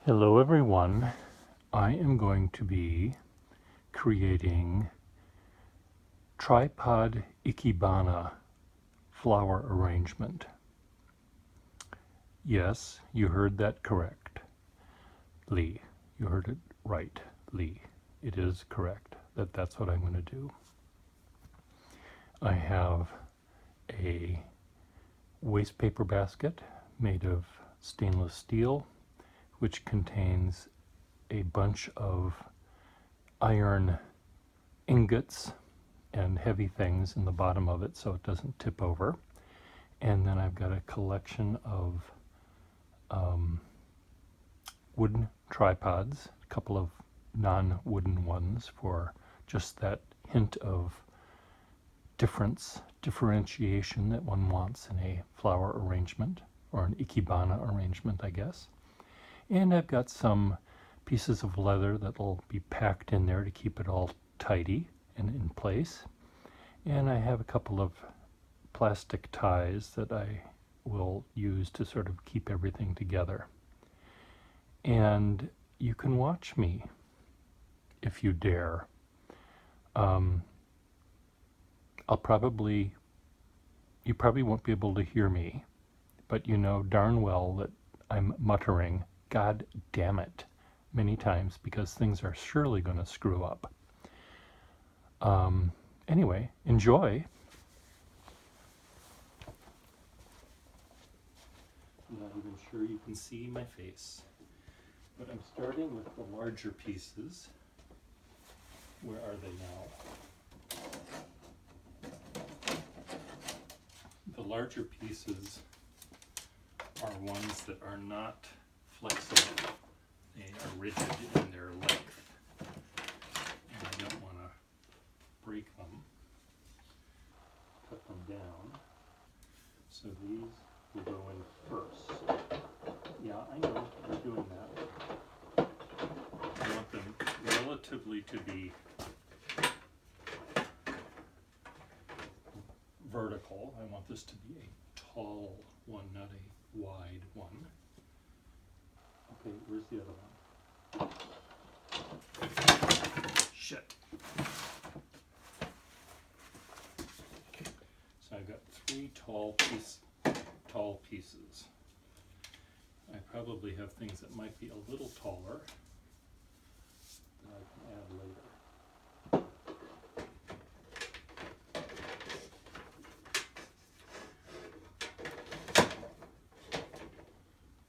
Hello everyone. I am going to be creating tripod ikebana flower arrangement. Yes, you heard that correct. Lee, you heard it right. Lee, it is correct that's what I'm going to do. I have a waste paper basket made of stainless steel, which contains a bunch of iron ingots and heavy things in the bottom of it so it doesn't tip over. And then I've got a collection of wooden tripods, a couple of non-wooden ones for just that hint of differentiation that one wants in a flower arrangement, or an ikebana arrangement, I guess. And I've got some pieces of leather that'll be packed in there to keep it all tidy and in place. And I have a couple of plastic ties that I will use to sort of keep everything together. And you can watch me if you dare. You probably won't be able to hear me, but you know darn well that I'm muttering, God damn it, many times because things are surely going to screw up. Anyway, enjoy. I'm not even sure you can see my face, but I'm starting with the larger pieces. Where are they now? The larger pieces are ones that are not flexible. They are rigid in their length. And I don't want to break them. Cut them down. So these will go in first. Yeah, I know we're doing that. I want them relatively to be vertical. I want this to be a tall one, not a wide one. Okay, where's the other one? Shit. So I've got three tall pieces. I probably have things that might be a little taller that I can add later.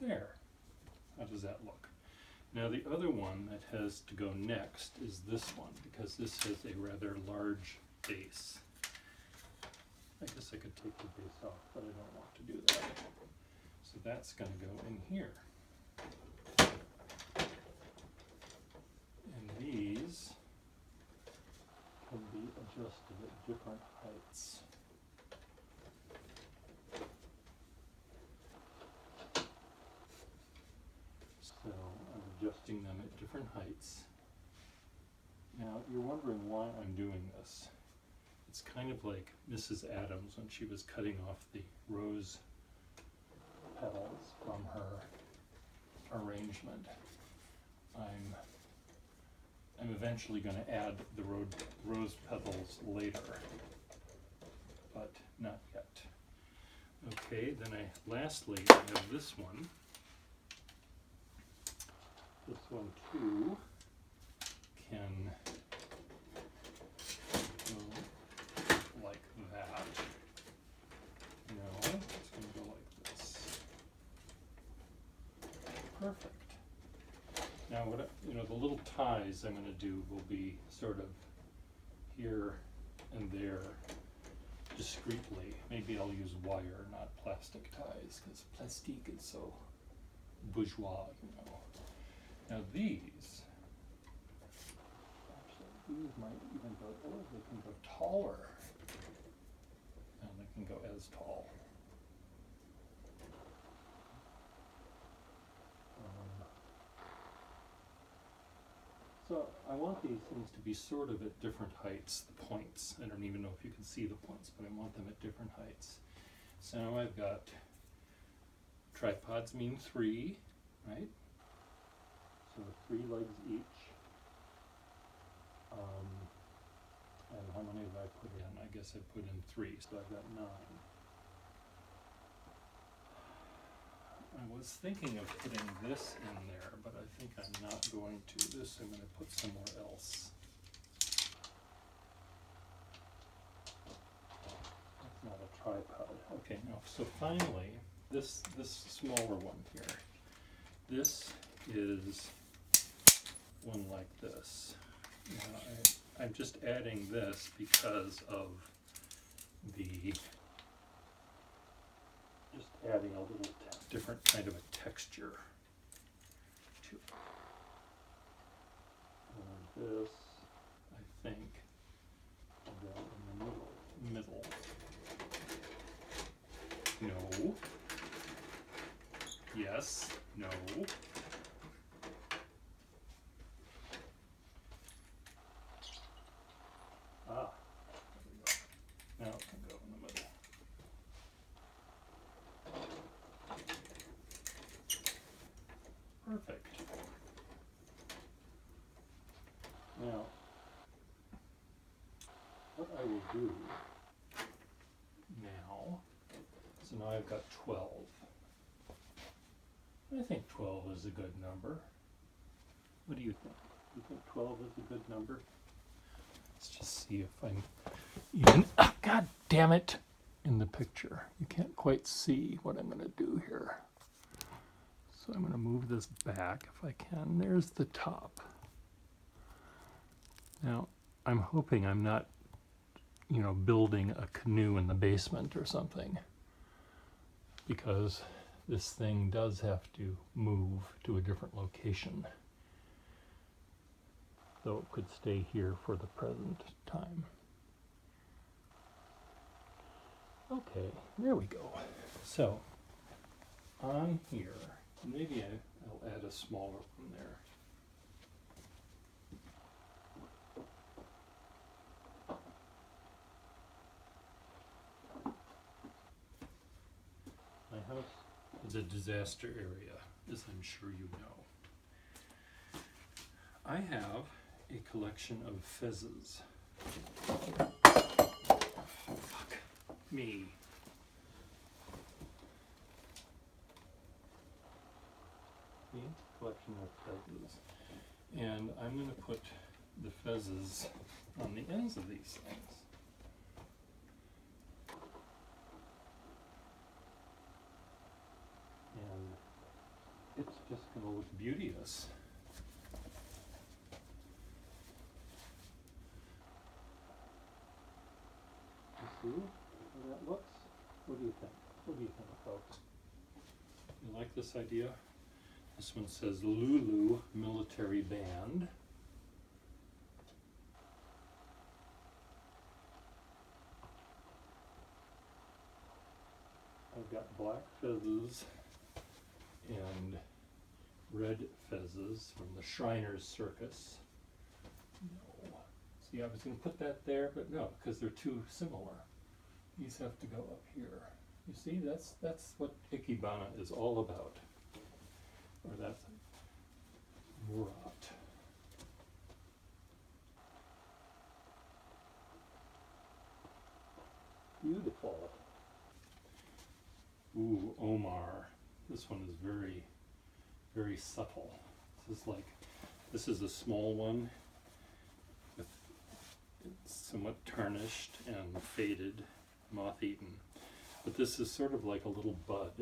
There. How does that look? Now the other one that has to go next is this one, because this has a rather large base. I guess I could take the base off, but I don't want to do that. So that's going to go in here. And these can be adjusted at different heights. So I'm adjusting them at different heights. Now you're wondering why I'm doing this. It's kind of like Mrs. Adams when she was cutting off the rose petals from her arrangement. I'm eventually going to add the rose petals later, but not yet. Okay, then lastly I have this one. This one too can go like that. No, it's going to go like this. Perfect. Now, the little ties I'm going to do will be sort of here and there discreetly. Maybe I'll use wire, not plastic ties, because plastique is so bourgeois, you know. Now these might even go, they can go taller. And they can go as tall. So I want these things to be sort of at different heights, the points. I don't even know if you can see the points, but I want them at different heights. So now I've got tripods mean 3, right? So 3 legs each. And how many have I put in? I guess I put in 3, so I've got 9. I was thinking of putting this in there, but I think I'm not going to. This I'm going to put somewhere else. That's not a tripod. Okay, now, so finally, this smaller one here. This is one like this. Now, I'm just adding this because of the, just adding a little different kind of a texture to it. And this, I think, I'll go in the middle. No. Yes. No. Ah, there we go. Now it can go in the middle. Perfect. Now, what I will do now, so now I've got 12. I think 12 is a good number. What do you think? Do you think 12 is a good number? Let's just see if I'm even, oh, God damn it, in the picture. You can't quite see what I'm going to do here. So I'm going to move this back if I can. There's the top. Now, I'm hoping I'm not, building a canoe in the basement or something, because this thing does have to move to a different location, though it could stay here for the present time. Okay, there we go. So, on here, maybe I'll add a smaller one there. My house is a disaster area, as I'm sure you know. I have a collection of fezzes. Oh, fuck me. See? Collection of fezzes. And I'm going to put the fezzes on the ends of these things. And it's just going to look beauteous. You see how that looks? What do you think? What do you think, folks? You like this idea? This one says Lulu Military Band. I've got black fezzes and red fezzes from the Shriners Circus. No. See, I was going to put that there, but no, because they're too similar. These have to go up here. You see, that's what ikebana is all about. Or that's murat. Beautiful. Ooh, Omar. This one is very, very subtle. This is a small one. It's somewhat tarnished and faded, moth-eaten. But this is sort of like a little bud.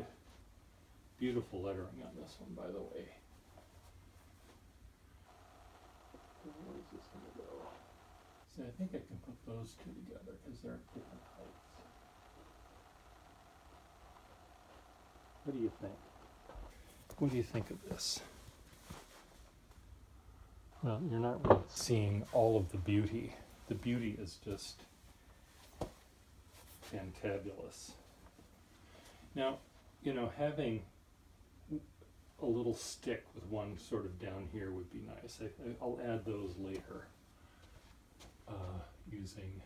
Beautiful lettering on this one, by the way. Where is this going to go? See, I think I can put those two together because they're at different heights. What do you think? What do you think of this? Well, you're not really seeing all of the beauty. The beauty is just fantabulous. Now, having a little stick with one sort of down here would be nice. I'll add those later using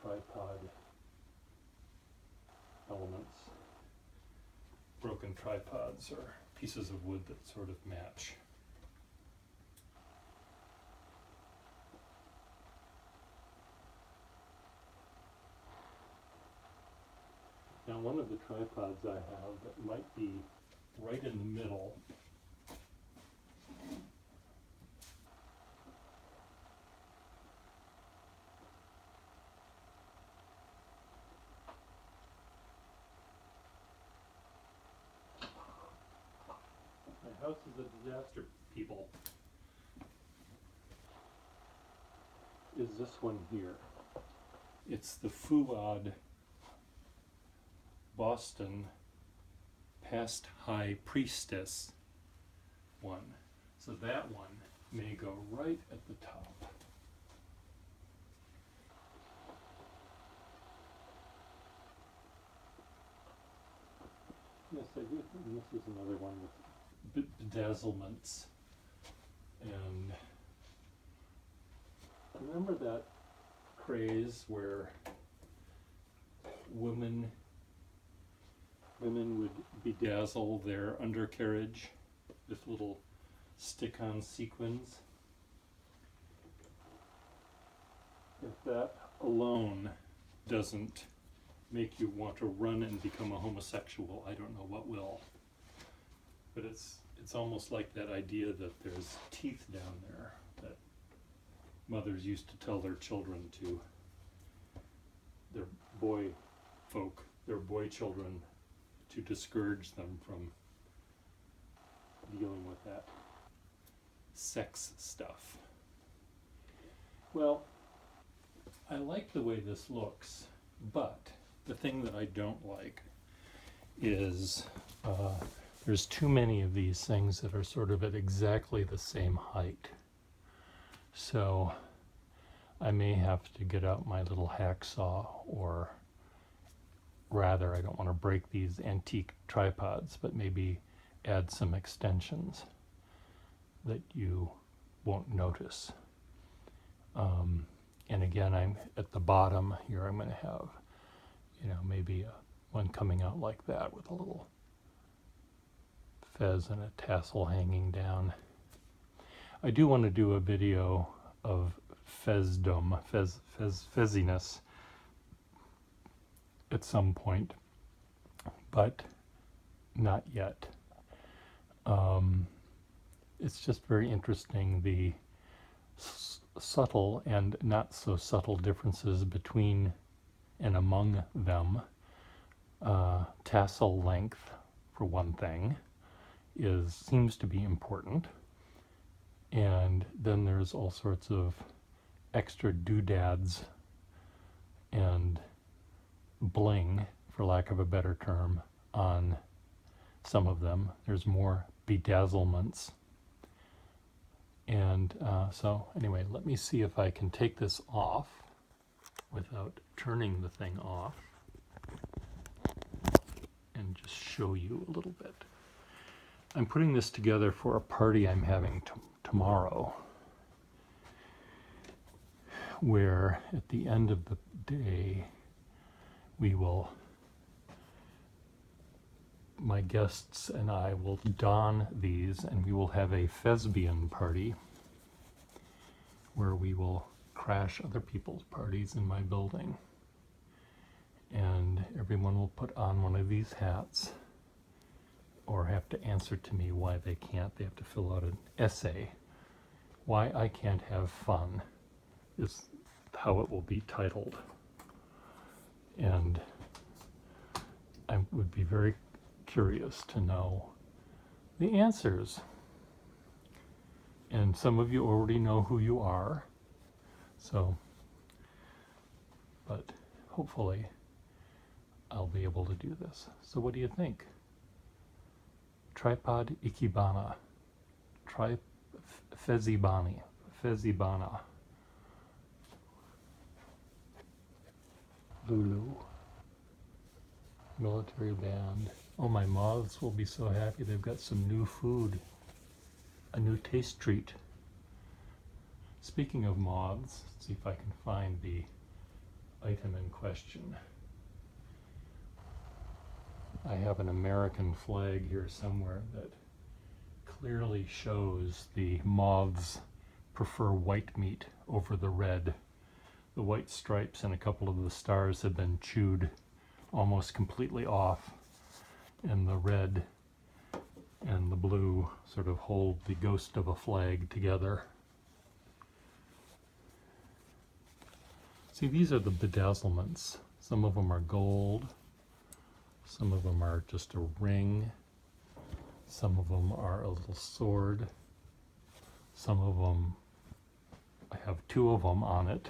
tripod elements, broken tripods or pieces of wood that sort of match. of the tripods I have that might be right in the middle. My house is a disaster, people. Is this one here. It's the Fuad Boston Past High Priestess one. So that one may go right at the top. Yes, I do think this is another one with bedazzlements. And remember that craze where women would bedazzle their undercarriage with little stick-on sequins? If that alone doesn't make you want to run and become a homosexual, I don't know what will. But it's almost like that idea that there's teeth down there that mothers used to tell their children to, their boy children, to discourage them from dealing with that sex stuff. Well, I like the way this looks, but the thing that I don't like is there's too many of these things that are sort of at exactly the same height. So I may have to get out my little hacksaw, or rather, I don't want to break these antique tripods, but maybe add some extensions that you won't notice. And again, I'm at the bottom here, I'm going to have, maybe one coming out like that with a little fez and a tassel hanging down. I do want to do a video of fezziness at some point, but not yet. It's just very interesting, the subtle and not so subtle differences between and among them. Tassel length, for one thing, seems to be important, and then there's all sorts of extra doodads and bling, for lack of a better term, on some of them. There's more bedazzlements. And so anyway, let me see if I can take this off without turning the thing off and just show you a little bit. I'm putting this together for a party I'm having tomorrow, where at the end of the day my guests and I will don these, and we will have a thespian party where we will crash other people's parties in my building. And everyone will put on one of these hats, or have to answer to me why they can't. They have to fill out an essay. Why I Can't Have Fun is how it will be titled. And I would be very curious to know the answers. And some of you already know who you are, but hopefully I'll be able to do this. So what do you think? Tripod ikebana, fezibana, Lulu, military band. Oh, my moths will be so happy. They've got some new food, a new taste treat. Speaking of moths, let's see if I can find the item in question. I have an American flag here somewhere that clearly shows the moths prefer white meat over the red. The white stripes and a couple of the stars have been chewed almost completely off, and the red and the blue sort of hold the ghost of a flag together. See, these are the bedazzlements. Some of them are gold, some of them are just a ring, some of them are a little sword, some of them, I have two of them on it,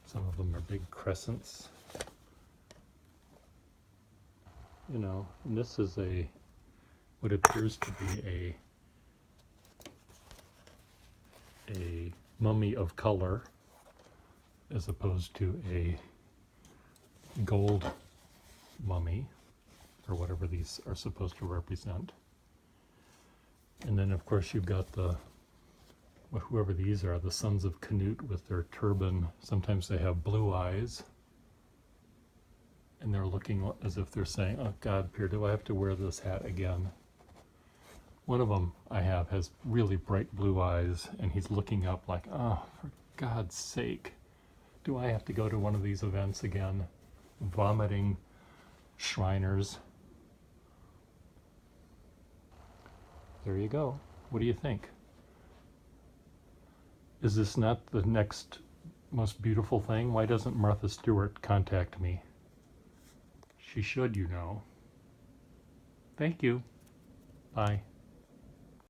some of them are big crescents. You know, and this is what appears to be a mummy of color, as opposed to a gold mummy, or whatever these are supposed to represent. And then of course you've got whoever these are, the sons of Canute with their turban. Sometimes they have blue eyes, and they're looking as if they're saying, oh God, Pierre, do I have to wear this hat again? One of them I have has really bright blue eyes, and he's looking up like, oh, for God's sake, do I have to go to one of these events again? Vomiting Shriners. There you go. What do you think? Is this not the next most beautiful thing? Why doesn't Martha Stewart contact me? She should, you know. Thank you. Bye.